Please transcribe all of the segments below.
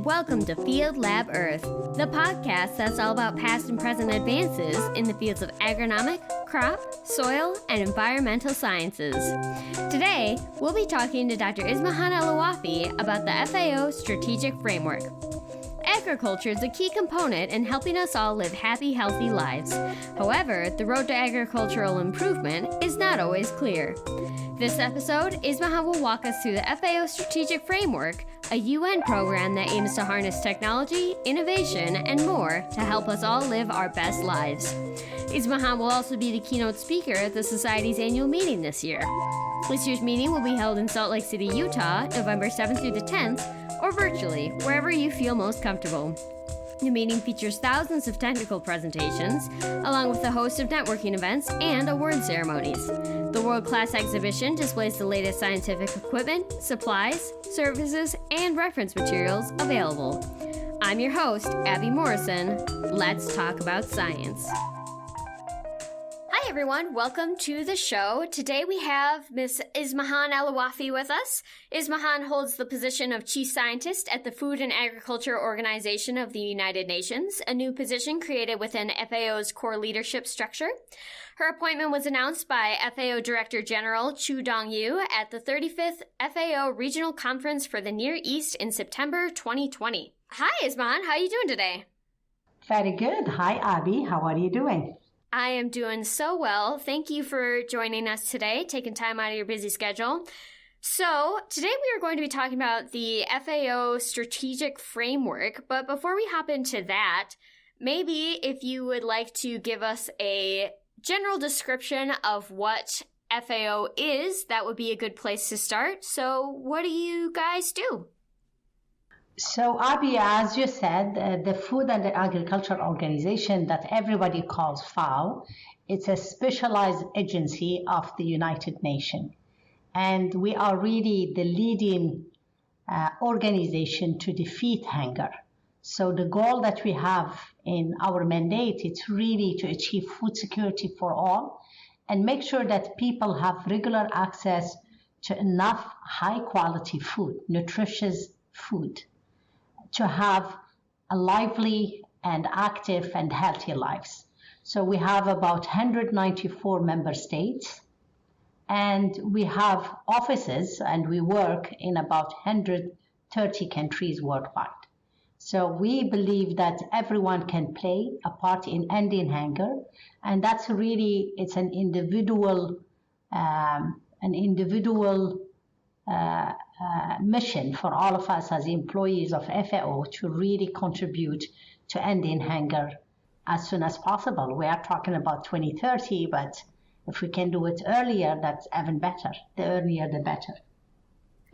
and welcome to Field Lab Earth, the podcast that's all about past and present advances in the fields of agronomic, crop, soil, and environmental sciences. Today, we'll be talking to Dr. Ismahane Elouafi about the FAO Strategic Framework. Agriculture is a key component in helping us all live happy, healthy lives. However, the road to agricultural improvement is not always clear. This episode, Ismahane will walk us through the FAO Strategic Framework, a UN program that aims to harness technology, innovation, and more to help us all live our best lives. Ismahane will also be the keynote speaker at the Society's annual meeting this year. This year's meeting will be held in Salt Lake City, Utah, November 7th through the 10th, or virtually, wherever you feel most comfortable. The meeting features thousands of technical presentations, along with a host of networking events and award ceremonies. The world-class exhibition displays the latest scientific equipment, supplies, services, and reference materials available. I'm your host, Abby Morrison. Let's talk about science. Hi everyone, welcome to the show. Today we have Ms. Ismahane Elouafi with us. Ismahane holds the position of Chief Scientist at the Food and Agriculture Organization of the United Nations, a new position created within FAO's core leadership structure. Her appointment was announced by FAO Director General Chu Dong-yu at the 35th FAO Regional Conference for the Near East in September 2020. Hi Ismahane, how are you doing today? Very good. Hi Abby, how are you doing? I am doing so well. Thank you for joining us today, taking time out of your busy schedule. So today we are going to be talking about the FAO Strategic Framework, but before we hop into that, maybe if you would like to give us a general description of what FAO is, that would be a good place to start. So what do you guys do? So, Abby, as you said, the Food and Agriculture Organization that everybody calls FAO, it's a specialized agency of the United Nations. And we are really the leading organization to defeat hunger. So the goal that we have in our mandate is really to achieve food security for all and make sure that people have regular access to enough high quality food, nutritious food, to have a lively and active and healthy lives. So we have about 194 member states, and we have offices and we work in about 130 countries worldwide. So we believe that everyone can play a part in ending hunger, and that's really, it's an individual mission for all of us as employees of FAO to really contribute to ending hunger as soon as possible. We are talking about 2030, but if we can do it earlier, that's even better. The earlier, the better.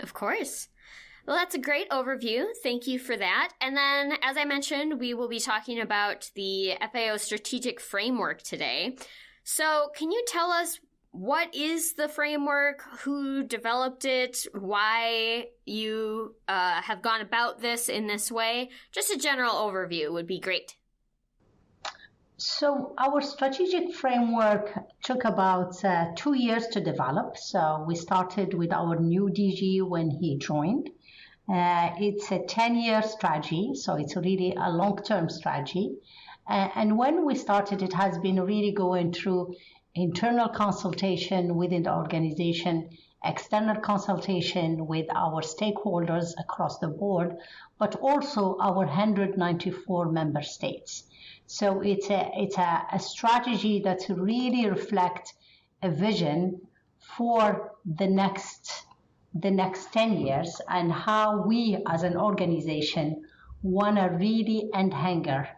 Of course. Well, that's a great overview. Thank you for that. And then, as I mentioned, we will be talking about the FAO Strategic Framework today. So can you tell us what is the framework, who developed it, why you have gone about this in this way? Just a general overview would be great. So our strategic framework took about 2 years to develop. So we started with our new DG when he joined. It's a 10-year strategy, so it's really a long-term strategy. And when we started, it has been really going through internal consultation within the organization, external consultation with our stakeholders across the board, but also our 194 member states. So it's a strategy that really reflects a vision for the next 10 years and how we as an organization want to really end hunger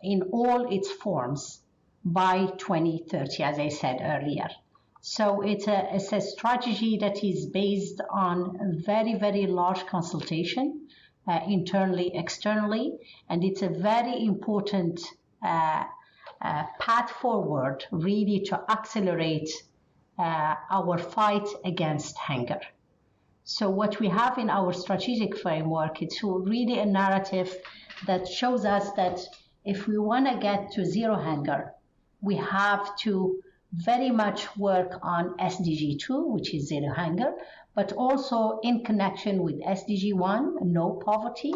in all its forms by 2030, as I said earlier. So it's a strategy that is based on a very, very large consultation, internally, externally, and it's a very important path forward really to accelerate our fight against hunger. So what we have in our strategic framework, it's really a narrative that shows us that if we want to get to zero hunger, we have to very much work on SDG 2, which is zero hunger, but also in connection with SDG 1, no poverty,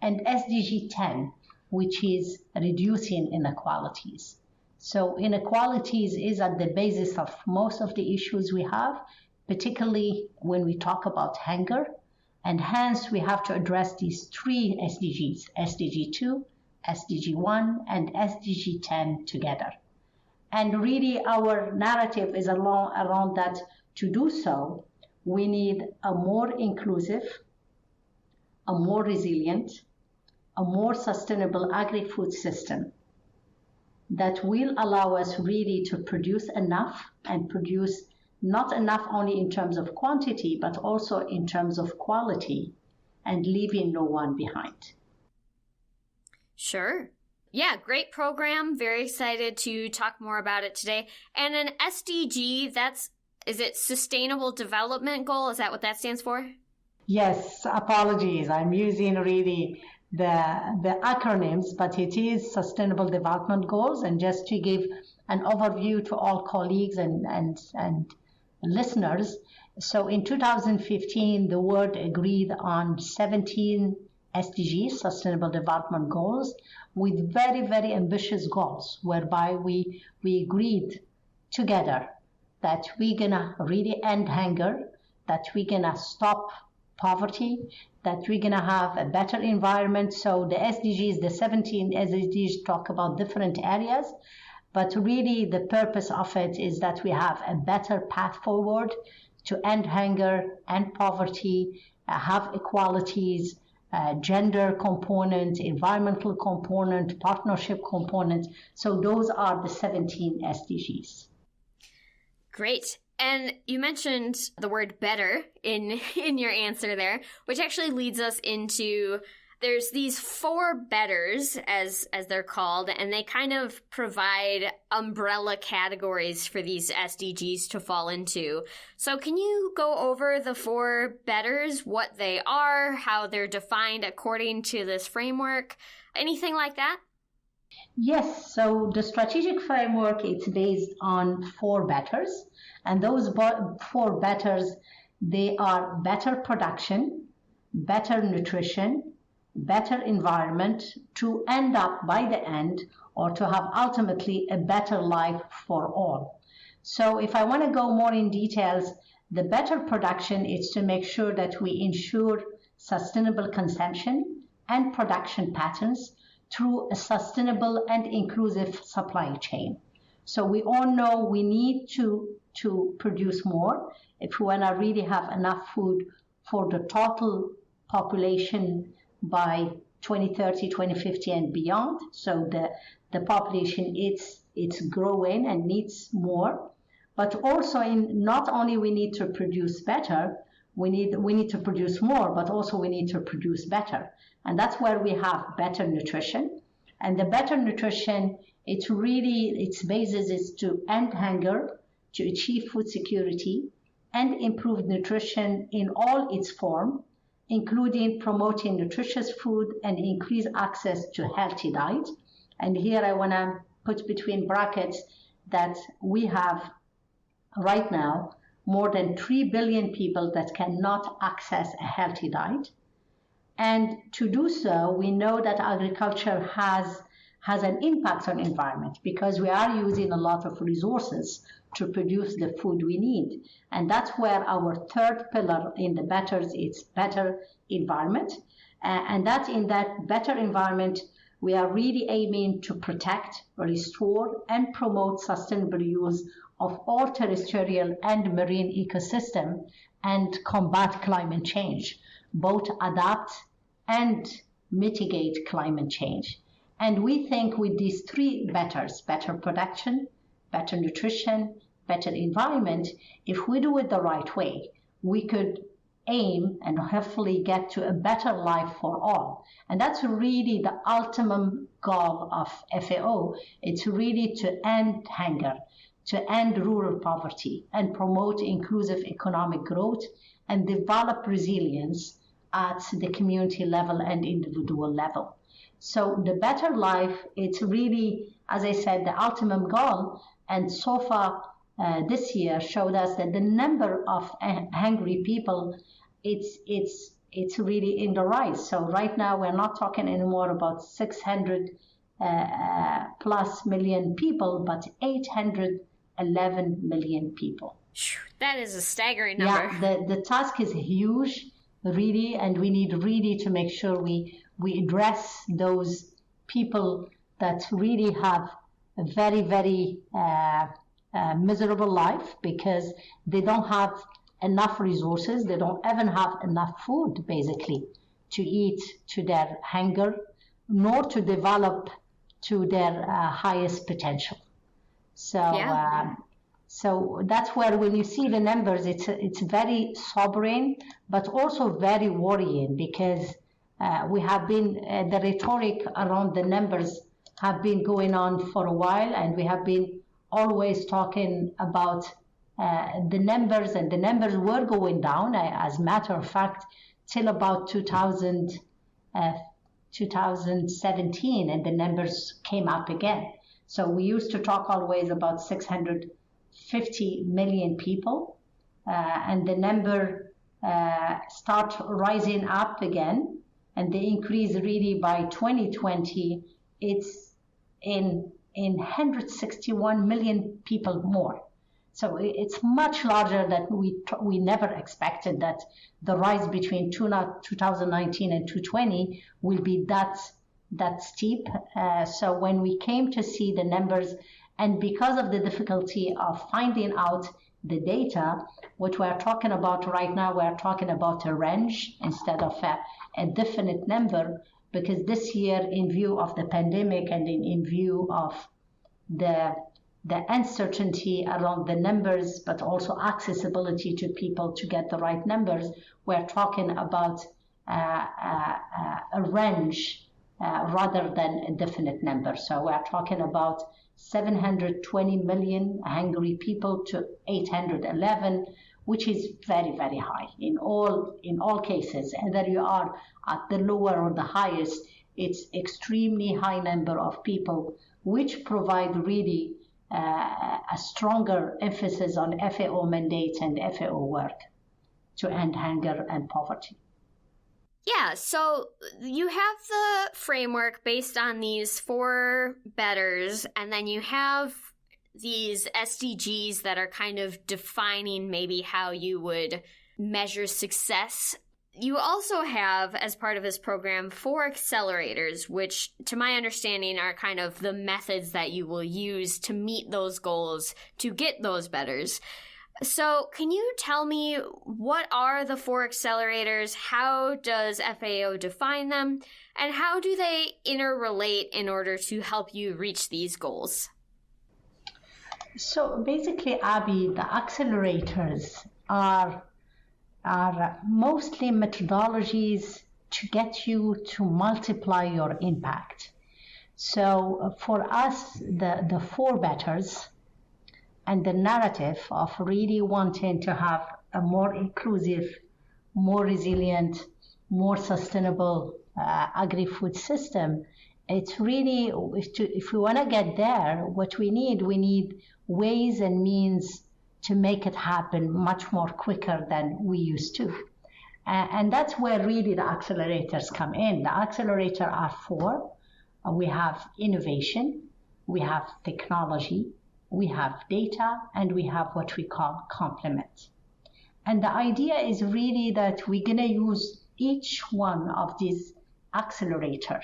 and SDG 10, which is reducing inequalities. So inequalities is at the basis of most of the issues we have, particularly when we talk about hunger. And hence, we have to address these three SDGs, SDG 2, SDG 1, and SDG 10 together. And really, our narrative is around that. To do so, we need a more inclusive, a more resilient, a more sustainable agri-food system that will allow us really to produce enough and produce not enough only in terms of quantity, but also in terms of quality, and leaving no one behind. Sure. Yeah, great program. Very excited to talk more about it today. And an SDG, is it Sustainable Development Goal? Is that what that stands for? Yes, apologies. I'm using really the acronyms, but it is Sustainable Development Goals. And just to give an overview to all colleagues and listeners, so in 2015, the world agreed on 17 SDGs, Sustainable Development Goals, with very, very ambitious goals, whereby we agreed together that we're gonna really end hunger, that we're gonna stop poverty, that we're gonna have a better environment. So the SDGs, the 17 SDGs talk about different areas, but really the purpose of it is that we have a better path forward to end hunger and poverty, have equalities, gender component, environmental component, partnership component. So those are the 17 SDGs. Great. And you mentioned the word better in your answer there, which actually leads us into, there's these 4 betters, as they're called, and they kind of provide umbrella categories for these SDGs to fall into. So can you go over the 4 betters, what they are, how they're defined according to this framework, anything like that? Yes, so the strategic framework, it's based on 4 betters, and those 4 betters, they are better production, better nutrition, better environment, to end up by the end, or to have ultimately a better life for all. So if I want to go more in details, the better production is to make sure that we ensure sustainable consumption and production patterns through a sustainable and inclusive supply chain. So we all know we need to produce more if we want to really have enough food for the total population by 2030, 2050 and beyond. So the population, it's growing and needs more. But also not only we need to produce better, we need to produce more, but also we need to produce better. And that's where we have better nutrition. And the better nutrition, its basis is to end hunger, to achieve food security, and improve nutrition in all its form, including promoting nutritious food and increase access to healthy diet. And here I want to put between brackets that we have right now more than 3 billion people that cannot access a healthy diet. And to do so, we know that agriculture has an impact on environment because we are using a lot of resources to produce the food we need. And that's where our 3rd pillar in the betters is better environment. And that in that better environment, we are really aiming to protect, restore, and promote sustainable use of all terrestrial and marine ecosystem and combat climate change, both adapt and mitigate climate change. And we think with these 3 betters, better production, better nutrition, better environment, if we do it the right way, we could aim and hopefully get to a better life for all. And that's really the ultimate goal of FAO. It's really to end hunger, to end rural poverty, and promote inclusive economic growth and develop resilience at the community level and individual level. So the better life, it's really, as I said, the ultimate goal. And so far, this year showed us that the number of hungry people, it's really in the rise. So right now we're not talking anymore about 600 plus million people, but 811 million people. That is a staggering number. Yeah, the task is huge, really, and we need really to make sure we address those people that really have a very, very miserable life because they don't have enough resources. They don't even have enough food, basically, to eat to their hunger, nor to develop to their highest potential. So, so that's where when you see the numbers, it's very sobering, but also very worrying because we have been, the rhetoric around the numbers have been going on for a while, and we have been always talking about the numbers, and the numbers were going down, as a matter of fact, till about 2017, and the numbers came up again. So we used to talk always about 650 million people, and the number start rising up again, and the increase really by 2020, it's in 161 million people more. So it's much larger than we never expected that the rise between 2019 and 2020 will be that steep. So when we came to see the numbers, and because of the difficulty of finding out the data, what we're talking about right now, we're talking about a range instead of a definite number, because this year, in view of the pandemic and in view of the uncertainty around the numbers, but also accessibility to people to get the right numbers, we're talking about a range rather than a definite number. So we're talking about 720 million hungry people to 811, which is very, very high in all cases. Whether you are at the lower or the highest, it's extremely high number of people, which provide really a stronger emphasis on FAO mandates and FAO work to end hunger and poverty. Yeah, so you have the framework based on these 4 betters, and then you have these SDGs that are kind of defining maybe how you would measure success. You also have, as part of this program, 4 accelerators, which, to my understanding, are kind of the methods that you will use to meet those goals, to get those betters. So can you tell me, what are the 4 accelerators? How does FAO define them? And how do they interrelate in order to help you reach these goals? So basically, Abby, the accelerators are mostly methodologies to get you to multiply your impact. So for us, the 4 betters and the narrative of really wanting to have a more inclusive, more resilient, more sustainable agri-food system, it's really, if we want to get there, what we need ways and means to make it happen much more quicker than we used to. And that's where really the accelerators come in. The accelerators are 4. We have innovation, we have technology, we have data, and we have what we call complement. And the idea is really that we're going to use each one of these accelerators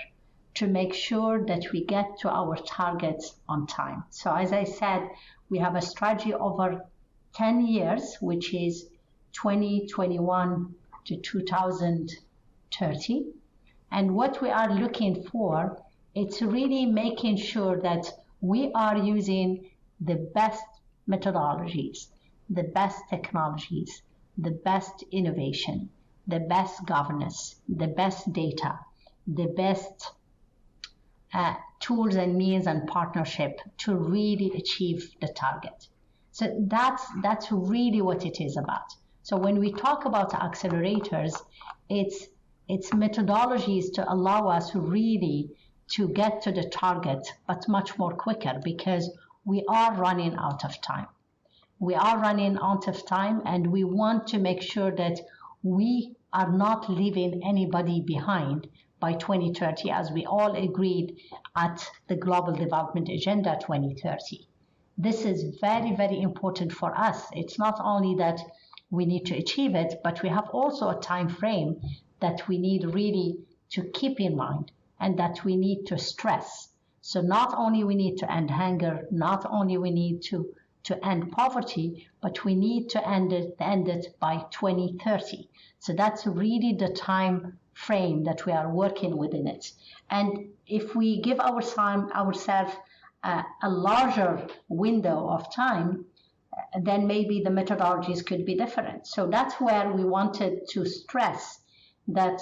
to make sure that we get to our targets on time. So as I said, we have a strategy over 10 years, which is 2021 to 2030. And what we are looking for, it's really making sure that we are using the best methodologies, the best technologies, the best innovation, the best governance, the best data, the best tools and means and partnership to really achieve the target. So that's really what it is about. So when we talk about accelerators, it's methodologies to allow us really to get to the target, but much more quicker, because we are running out of time. we are running out of time, and we want to make sure that we are not leaving anybody behind by 2030, as we all agreed at the Global Development Agenda 2030. This is very, very important for us. It's not only that we need to achieve it, but we have also a time frame that we need really to keep in mind and that we need to stress. So not only we need to end hunger, not only we need to end poverty, but we need to end it by 2030. So that's really the time frame that we are working within it. And if we give ourselves a larger window of time, then maybe the methodologies could be different. So that's where we wanted to stress that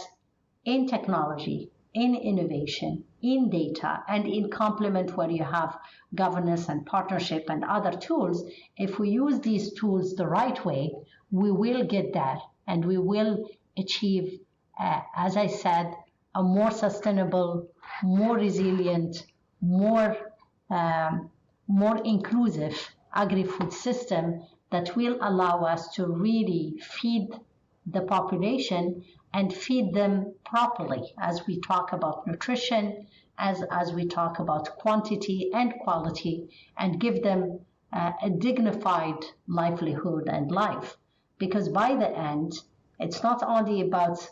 in technology, in innovation, in data, and in complement where you have governance and partnership and other tools, if we use these tools the right way, we will get there and we will achieve, as I said, a more sustainable, more resilient, more inclusive agri-food system that will allow us to really feed the population and feed them properly as we talk about nutrition, as we talk about quantity and quality, and give them a dignified livelihood and life. Because by the end, it's not only about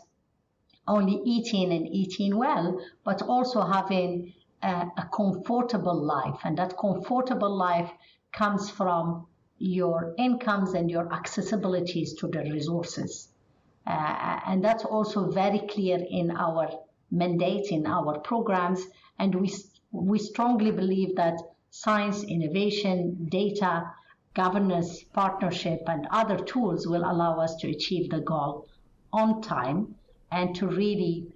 only eating and eating well, but also having a comfortable life. And that comfortable life comes from your incomes and your accessibilities to the resources. And that's also very clear in our mandate, in our programs. And we strongly believe that science, innovation, data, governance, partnership, and other tools will allow us to achieve the goal on time and to really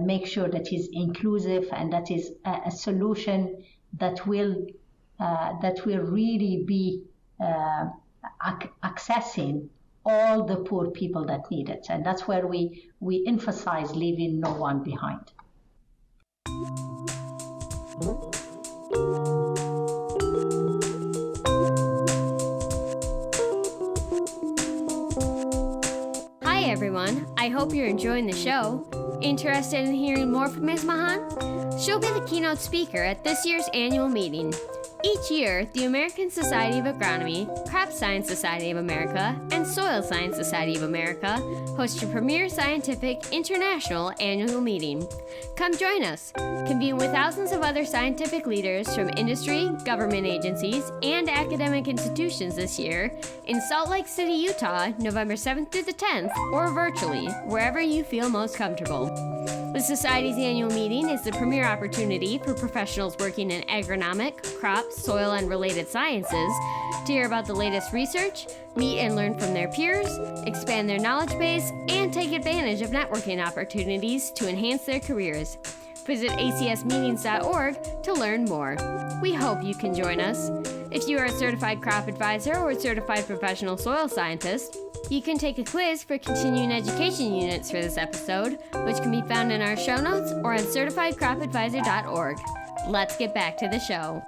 make sure that is inclusive and that is a solution that will really be accessing all the poor people that need it. And that's where we emphasize leaving no one behind. Hi everyone, I hope you're enjoying the show. Interested in hearing more from Ismahane? She'll be the keynote speaker at this year's annual meeting. Each year, the American Society of Agronomy, Crop Science Society of America, and Soil Science Society of America host your premier scientific international annual meeting. Come join us. Convene with thousands of other scientific leaders from industry, government agencies, and academic institutions this year in Salt Lake City, Utah, November 7th through the 10th, or virtually, wherever you feel most comfortable. The Society's annual meeting is the premier opportunity for professionals working in agronomic, crop, soil, and related sciences to hear about the latest research, meet and learn from their peers, expand their knowledge base, and take advantage of networking opportunities to enhance their careers. Visit acsmeetings.org to learn more. We hope you can join us. If you are a certified crop advisor or certified professional soil scientist, you can take a quiz for continuing education units for this episode, which can be found in our show notes or on certifiedcropadvisor.org. Let's get back to the show.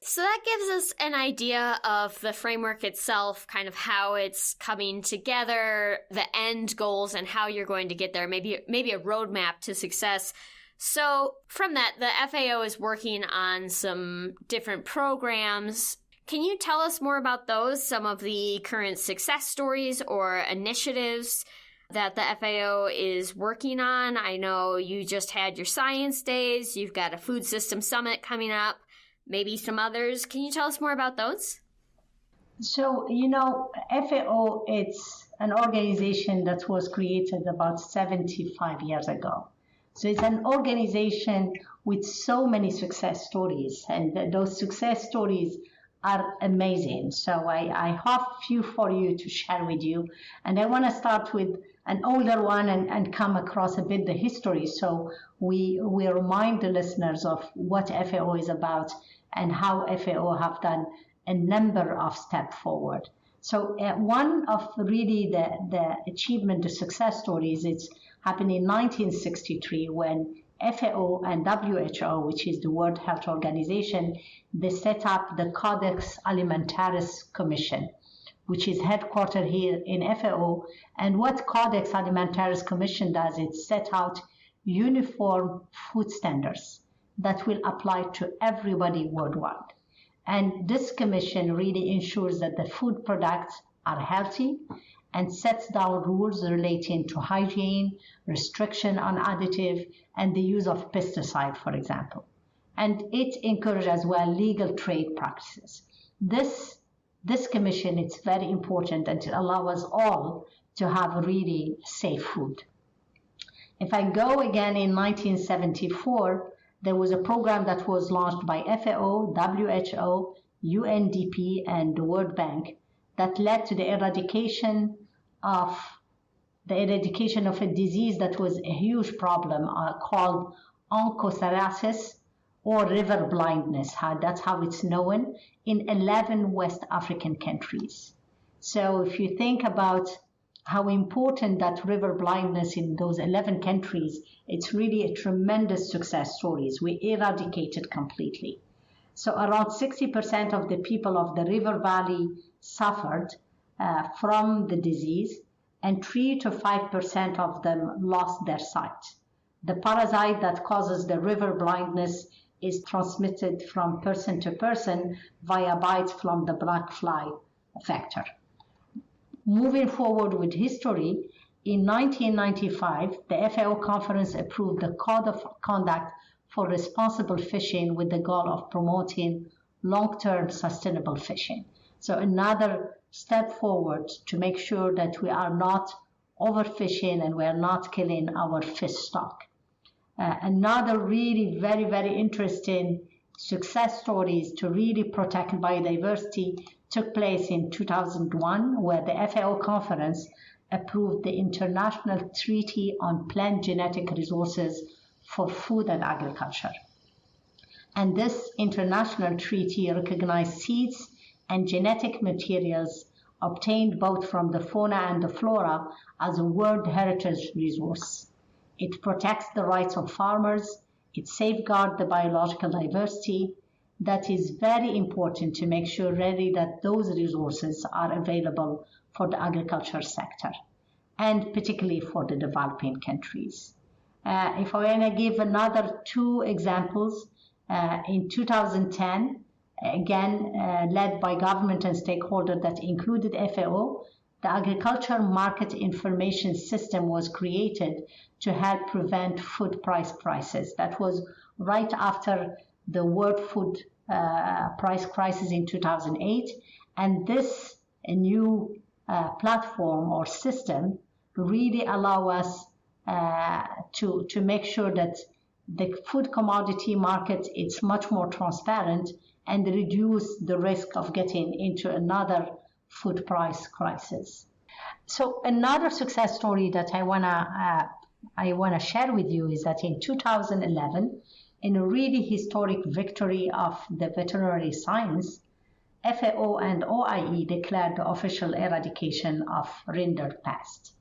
So that gives us an idea of the framework itself, kind of how it's coming together, the end goals, and how you're going to get there, maybe a roadmap to success. So from that, the FAO is working on some different programs. Can you tell us more about those, some of the current success stories or initiatives that the FAO is working on? I know you just had your science days, you've got a food system summit coming up, maybe some others. Can you tell us more about those? So, FAO, it's an organization that was created about 75 years ago. So it's an organization with so many success stories, and those success stories are amazing. So I have a few for you to share with you. And I want to start with an older one and come across a bit the history. So we remind the listeners of what FAO is about and how FAO have done a number of steps forward. So one of really the achievement, the success stories, it's happened in 1963 when FAO and WHO, which is the World Health Organization, they set up the Codex Alimentaris Commission, which is headquartered here in FAO. And what Codex Alimentaris Commission does, it set out uniform food standards that will apply to everybody worldwide. And this commission really ensures that the food products are healthy and sets down rules relating to hygiene, restriction on additive, and the use of pesticide, for example. And it encourages as well legal trade practices. This commission, it's very important, and it allows us all to have really safe food. If I go again in 1974, there was a program that was launched by FAO, WHO, UNDP, and the World Bank that led to the eradication of a disease that was a huge problem called onchocerciasis, or river blindness. That's how it's known, in 11 West African countries. So if you think about how important that river blindness in those 11 countries, it's really a tremendous success story. We eradicated completely. So around 60% of the people of the river valley suffered from the disease, and 3 to 5% of them lost their sight. The parasite that causes the river blindness is transmitted from person to person via bites from the black fly vector. Moving forward with history, in 1995, the FAO conference approved the Code of Conduct for Responsible Fishing with the goal of promoting long-term sustainable fishing. So another step forward to make sure that we are not overfishing and we are not killing our fish stock. Another really very, very interesting success stories to really protect biodiversity took place in 2001, where the FAO conference approved the International Treaty on Plant Genetic Resources for Food and Agriculture. And this international treaty recognized seeds and genetic materials obtained both from the fauna and the flora as a World Heritage Resource. It protects the rights of farmers, it safeguards the biological diversity. That is very important to make sure really that those resources are available for the agriculture sector, and particularly for the developing countries. If I want to give another 2 examples, in 2010, again, led by government and stakeholders that included FAO, the Agriculture Market Information System was created to help prevent food price crisis. That was right after the World Food Price Crisis in 2008. And this new platform or system really allow us to make sure that the food commodity market is much more transparent and reduce the risk of getting into another food price crisis. So another success story that I wanna share with you is that in 2011, in a really historic victory of the veterinary science, FAO and OIE declared the official eradication of rinderpest.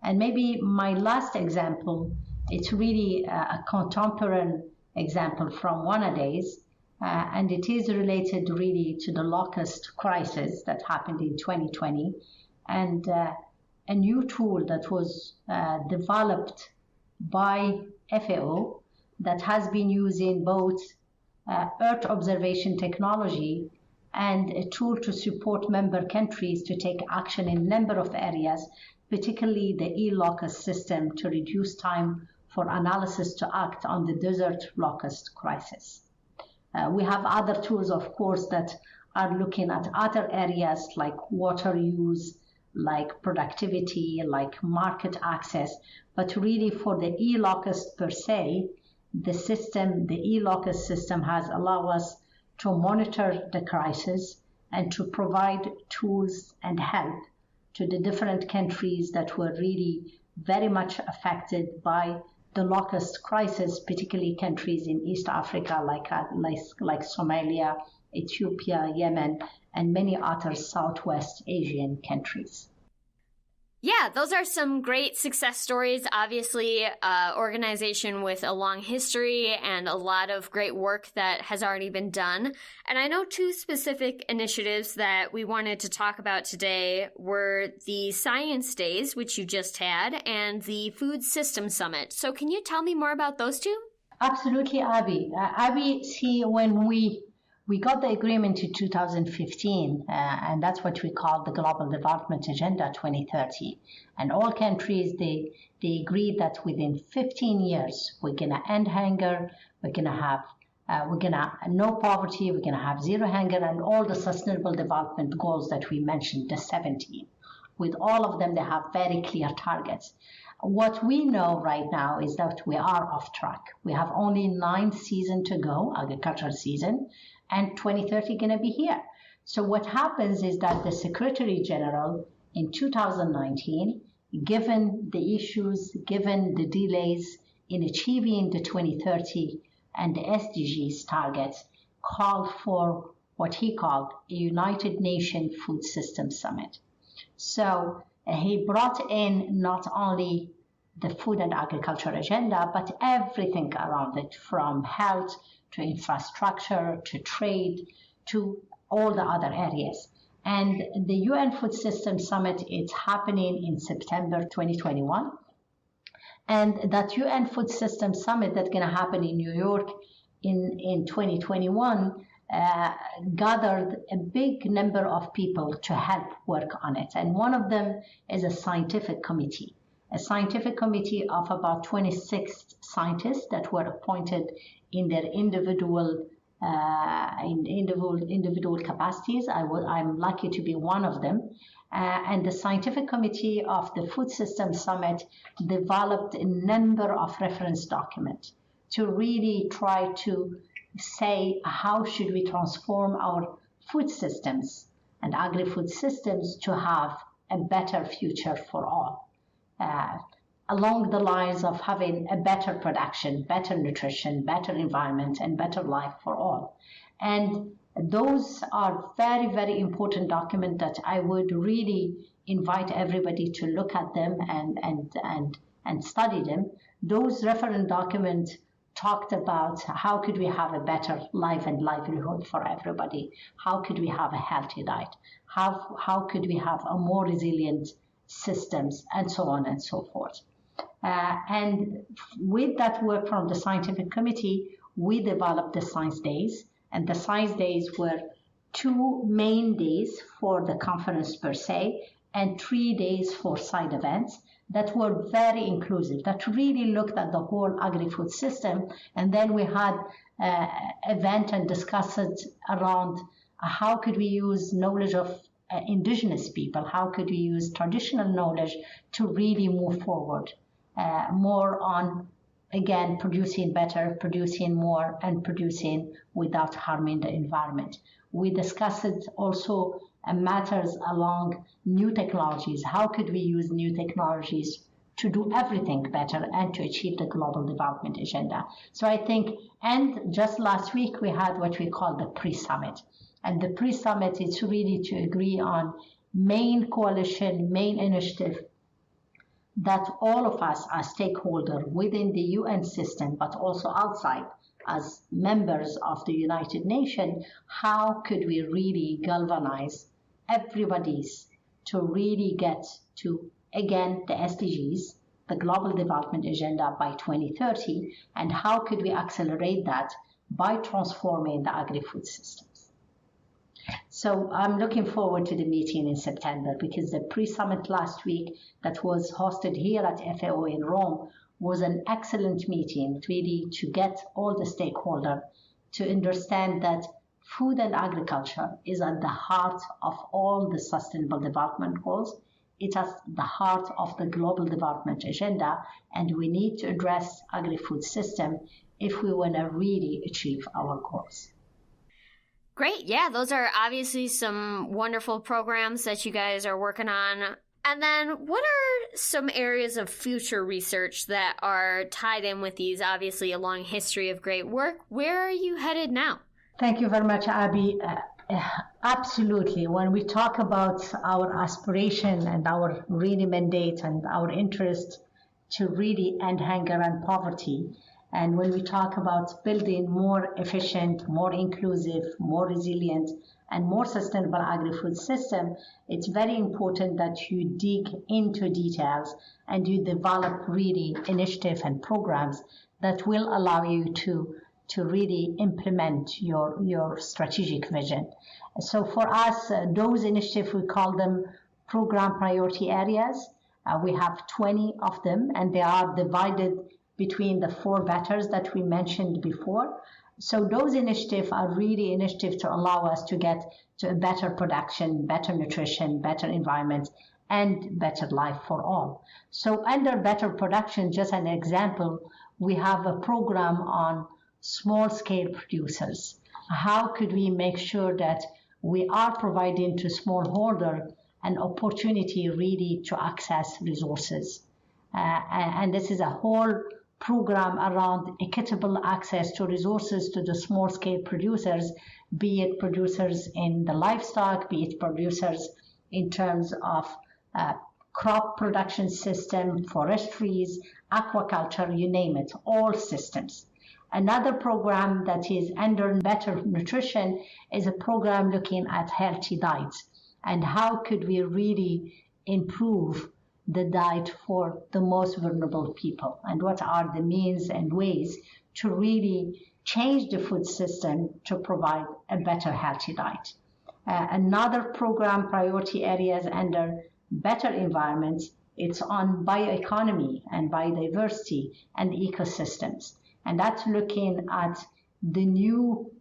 And maybe my last example, it's really a contemporary example from one of days, and it is related really to the locust crisis that happened in 2020, and a new tool that was developed by FAO that has been using both Earth observation technology and a tool to support member countries to take action in a number of areas, particularly the e-locust system to reduce time for analysis to act on the desert locust crisis. We have other tools, of course, that are looking at other areas like water use, like productivity, like market access, but really for the e-locust per se, the e-locust system has allowed us to monitor the crisis and to provide tools and help to the different countries that were really very much affected by the locust crisis, particularly countries in East Africa like Somalia, Ethiopia, Yemen, and many other Southwest Asian countries. Yeah, those are some great success stories. Obviously, organization with a long history and a lot of great work that has already been done. And I know two specific initiatives that we wanted to talk about today were the Science Days, which you just had, and the Food System Summit. So can you tell me more about those two? Absolutely, Abby. Abby, see, when we got the agreement in 2015, and that's what we call the Global Development Agenda 2030. And all countries, they agreed that within 15 years, we're going to end hunger, we're going to have no poverty, we're going to have zero hunger, and all the sustainable development goals that we mentioned, the 17. With all of them, they have very clear targets. What we know right now is that we are off track. We have only 9 seasons to go, agricultural season, and 2030 going to be here. So what happens is that the Secretary General in 2019, given the issues, given the delays in achieving the 2030 and the SDGs targets, called for what he called a United Nations Food System Summit. So he brought in not only the food and agriculture agenda, but everything around it, from health to infrastructure to trade to all the other areas. And the UN Food System Summit is happening in September 2021. And that UN Food System Summit that's going to happen in New York in 2021 gathered a big number of people to help work on it. And one of them is a scientific committee of about 26 scientists that were appointed in their individual capacities. I'm lucky to be one of them. And the scientific committee of the Food System Summit developed a number of reference documents to really try to say how should we transform our food systems and agri-food systems to have a better future for all, along the lines of having a better production, better nutrition, better environment, and better life for all. And those are very, very important documents that I would really invite everybody to look at them and study them. Those reference documents talked about how could we have a better life and livelihood for everybody? How could we have a healthy diet? How could we have a more resilient systems, and so on and so forth. And with that work from the scientific committee, we developed the Science Days. And the Science Days were 2 main days for the conference per se, and 3 days for side events that were very inclusive, that really looked at the whole agri-food system. And then we had event and discussed it around how could we use knowledge of indigenous people, how could we use traditional knowledge to really move forward more on, again, producing better, producing more, and producing without harming the environment. We discussed also matters along new technologies. How could we use new technologies to do everything better and to achieve the global development agenda? So I think, and just last week we had what we call the pre-summit. And the pre-summit is really to agree on main coalition, main initiative that all of us as stakeholders within the UN system, but also outside as members of the United Nations, how could we really galvanize everybody's to really get to, again, the SDGs, the Global Development Agenda by 2030, and how could we accelerate that by transforming the agri-food systems. So I'm looking forward to the meeting in September, because the pre-summit last week that was hosted here at FAO in Rome was an excellent meeting, really to get all the stakeholders to understand that food and agriculture is at the heart of all the sustainable development goals. It's at the heart of the global development agenda, and we need to address agri-food system if we want to really achieve our goals. Great. Yeah, those are obviously some wonderful programs that you guys are working on. And then what are some areas of future research that are tied in with these? Obviously, a long history of great work. Where are you headed now? Thank you very much, Abby. Absolutely. When we talk about our aspiration and our really mandate and our interest to really end hunger and poverty, and when we talk about building more efficient, more inclusive, more resilient, and more sustainable agri-food system, it's very important that you dig into details and you develop really initiatives and programs that will allow you to really implement your strategic vision. So for us, those initiatives, we call them program priority areas. We have 20 of them, and they are divided between the 4 betters that we mentioned before. So those initiatives are really initiatives to allow us to get to a better production, better nutrition, better environment, and better life for all. So under better production, just an example, we have a program on small-scale producers. How could we make sure that we are providing to smallholder an opportunity really to access resources? And this is a whole program around equitable access to resources to the small-scale producers, be it producers in the livestock, be it producers in terms of crop production system, forestries, aquaculture, you name it, all systems. Another program that is under better nutrition is a program looking at healthy diets and how could we really improve the diet for the most vulnerable people, and what are the means and ways to really change the food system to provide a better healthy diet. Another program priority areas under better environments, it's on bioeconomy and biodiversity and ecosystems. And that's looking at the new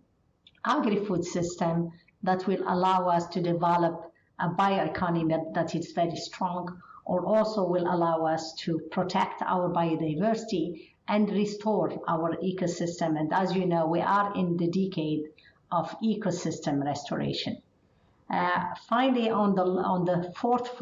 agri-food system that will allow us to develop a bioeconomy that is very strong, or also will allow us to protect our biodiversity and restore our ecosystem. And as you know, we are in the decade of ecosystem restoration. Finally, on the fourth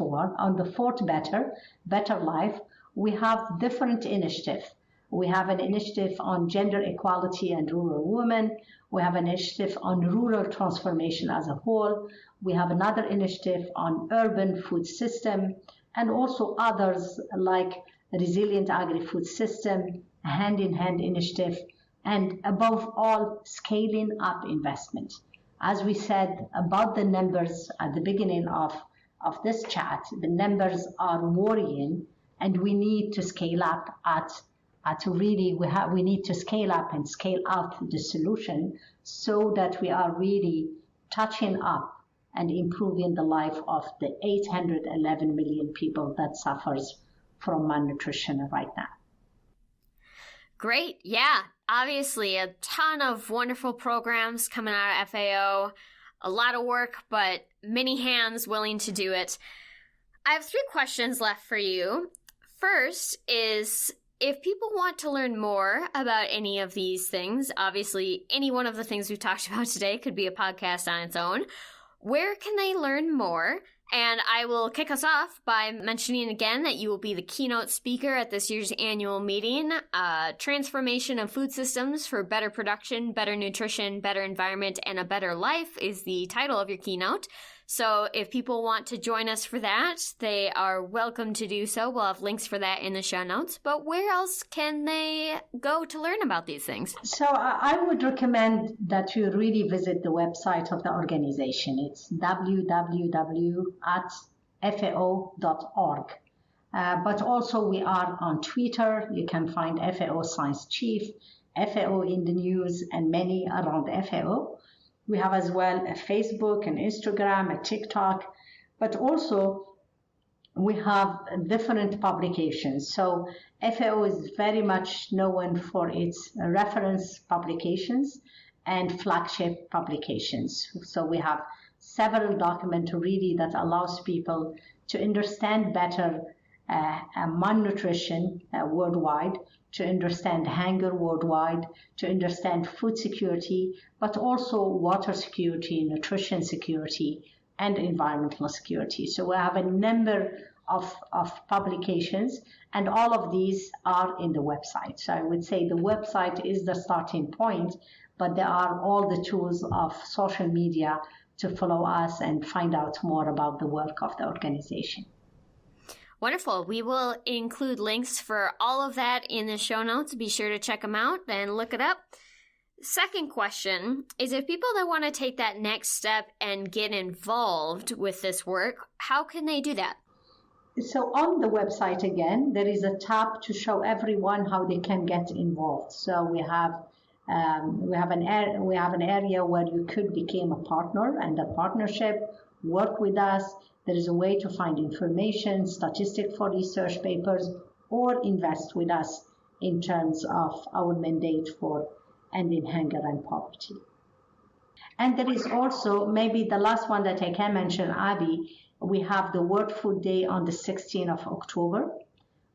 better life, we have different initiatives. We have an initiative on gender equality and rural women. We have an initiative on rural transformation as a whole. We have another initiative on urban food system, and also others like resilient agri-food system, hand-in-hand initiative, and above all, scaling up investment. As we said about the numbers at the beginning of this chat, the numbers are worrying, and we need to scale up we need to scale up and scale out the solution so that we are really touching up and improving the life of the 811 million people that suffers from malnutrition right now. Great. Yeah, obviously a ton of wonderful programs coming out of FAO, a lot of work, but many hands willing to do it. I have 3 questions left for you. First is, if people want to learn more about any of these things, obviously any one of the things we've talked about today could be a podcast on its own, where can they learn more? And I will kick us off by mentioning again that you will be the keynote speaker at this year's annual meeting. Transformation of Food Systems for Better Production, Better Nutrition, Better Environment, and a Better Life is the title of your keynote. So if people want to join us for that, they are welcome to do so. We'll have links for that in the show notes. But where else can they go to learn about these things? So I would recommend that you really visit the website of the organization. It's www.fao.org. But also we are on Twitter. You can find FAO Science Chief, FAO in the News, and many around FAO. We have as well a Facebook, an Instagram, a TikTok, but also we have different publications. So FAO is very much known for its reference publications and flagship publications. So we have several documents really that allows people to understand better malnutrition worldwide, to understand hunger worldwide, to understand food security, but also water security, nutrition security, and environmental security. So we have a number of publications, and all of these are in the website. So I would say the website is the starting point, but there are all the tools of social media to follow us and find out more about the work of the organization. Wonderful. We will include links for all of that in the show notes. Be sure to check them out and look it up. Second question is, if people that want to take that next step and get involved with this work, how can they do that? So on the website, again, there is a tab to show everyone how they can get involved. So we have an area where you could become a partner and a partnership, work with us. There is a way to find information, statistics for research papers, or invest with us in terms of our mandate for ending hunger and poverty. And there is also, maybe the last one that I can mention, Abby, we have the World Food Day on the 16th of October,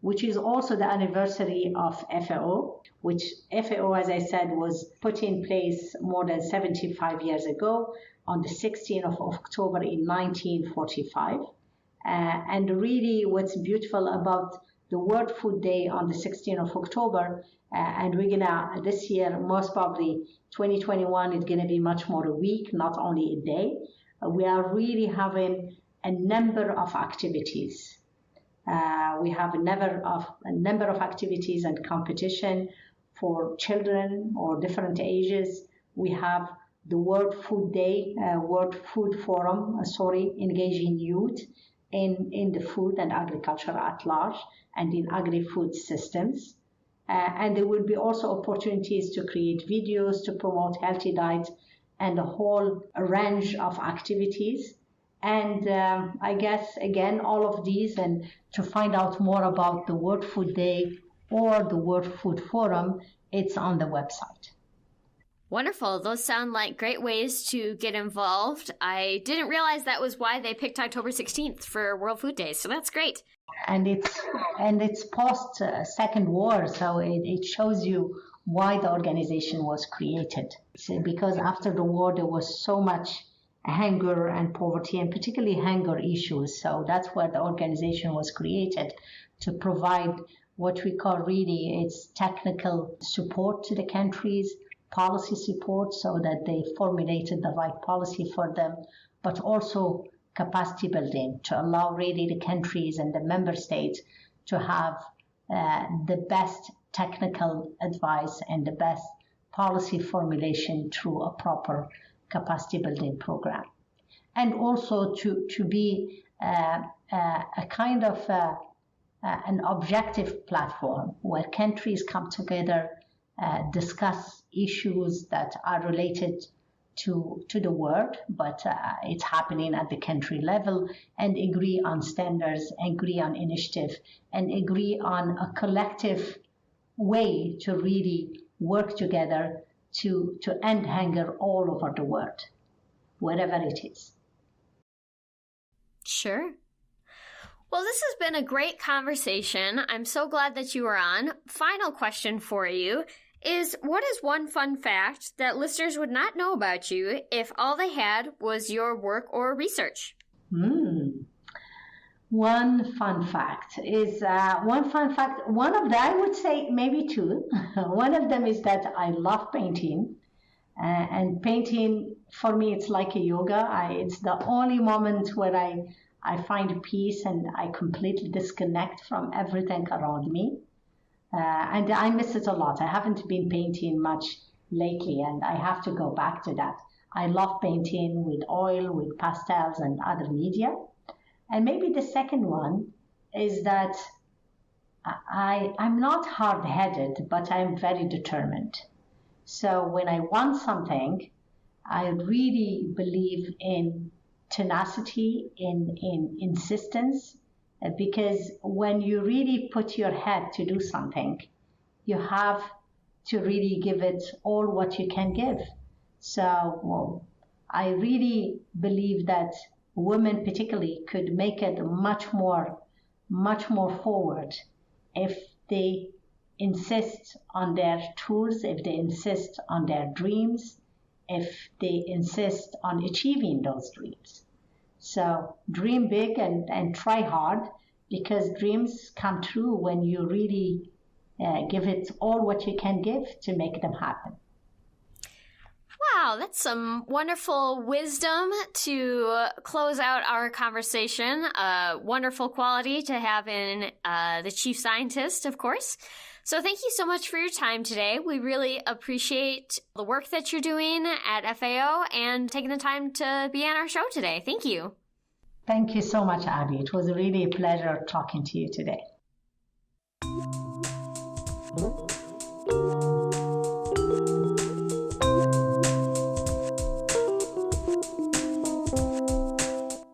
which is also the anniversary of FAO, which FAO, as I said, was put in place more than 75 years ago on the 16th of October in 1945. And really what's beautiful about the World Food Day on the 16th of October, and we're gonna, this year, most probably 2021, it's gonna be much more a week, not only a day. We are really having a number of activities. We have a number of activities and competition for children or different ages. We have the World Food Day, World Food Forum, engaging youth in the food and agriculture at large and in agri-food systems. And there will be also opportunities to create videos to promote healthy diets and a whole range of activities. And I guess, again, all of these, and to find out more about the World Food Day or the World Food Forum, it's on the website. Wonderful. Those sound like great ways to get involved. I didn't realize that was why they picked October 16th for World Food Day, so that's great. And it's post Second War, so it shows you why the organization was created. So because after the war, there was so much hunger and poverty, and particularly hunger issues. So that's where the organization was created, to provide what we call really its technical support to the countries, policy support so that they formulated the right policy for them, but also capacity building to allow really the countries and the member states to have the best technical advice and the best policy formulation through a proper capacity building program. And also to be a kind of an objective platform where countries come together, discuss issues that are related to the world, but it's happening at the country level, and agree on standards, agree on initiative, and agree on a collective way to really work together to end hunger all over the world, wherever it is. Sure. Well, this has been a great conversation. I'm so glad that you were on. Final question for you is, what is one fun fact that listeners would not know about you if all they had was your work or research? One fun fact, one of them, I would say maybe two. One of them is that I love painting. And painting, for me, it's like a yoga. It's the only moment where I find peace and I completely disconnect from everything around me. And I miss it a lot. I haven't been painting much lately, and I have to go back to that. I love painting with oil, with pastels and other media. And maybe the second one is that I'm not hard-headed, but I'm very determined. So when I want something, I really believe in tenacity, in insistence, because when you really put your head to do something, you have to really give it all what you can give. So I really believe that women particularly could make it much more forward if they insist on their tools, if they insist on their dreams, if they insist on achieving those dreams. So dream big and try hard, because dreams come true when you really give it all what you can give to make them happen. Wow, that's some wonderful wisdom to close out our conversation. Wonderful quality to have in the chief scientist, of course. So thank you so much for your time today. We really appreciate the work that you're doing at FAO and taking the time to be on our show today. Thank you. Thank you so much, Abby. It was really a pleasure talking to you today.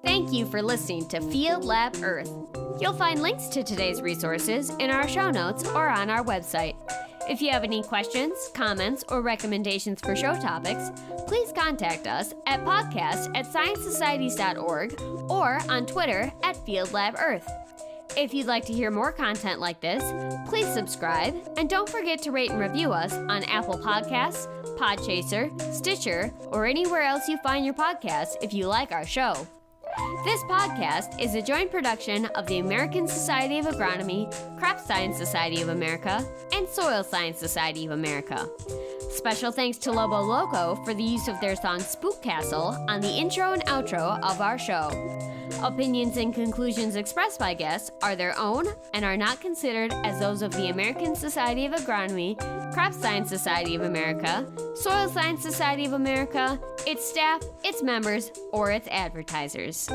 Thank you for listening to Field Lab Earth. You'll find links to today's resources in our show notes or on our website. If you have any questions, comments, or recommendations for show topics, please contact us at podcast@sciencesocieties.org or on Twitter @FieldLabEarth. If you'd like to hear more content like this, please subscribe, and don't forget to rate and review us on Apple Podcasts, Podchaser, Stitcher, or anywhere else you find your podcasts if you like our show. This podcast is a joint production of the American Society of Agronomy, Crop Science Society of America, and Soil Science Society of America. Special thanks to Lobo Loco for the use of their song Spook Castle on the intro and outro of our show. Opinions and conclusions expressed by guests are their own and are not considered as those of the American Society of Agronomy, Crop Science Society of America, Soil Science Society of America, its staff, its members, or its advertisers.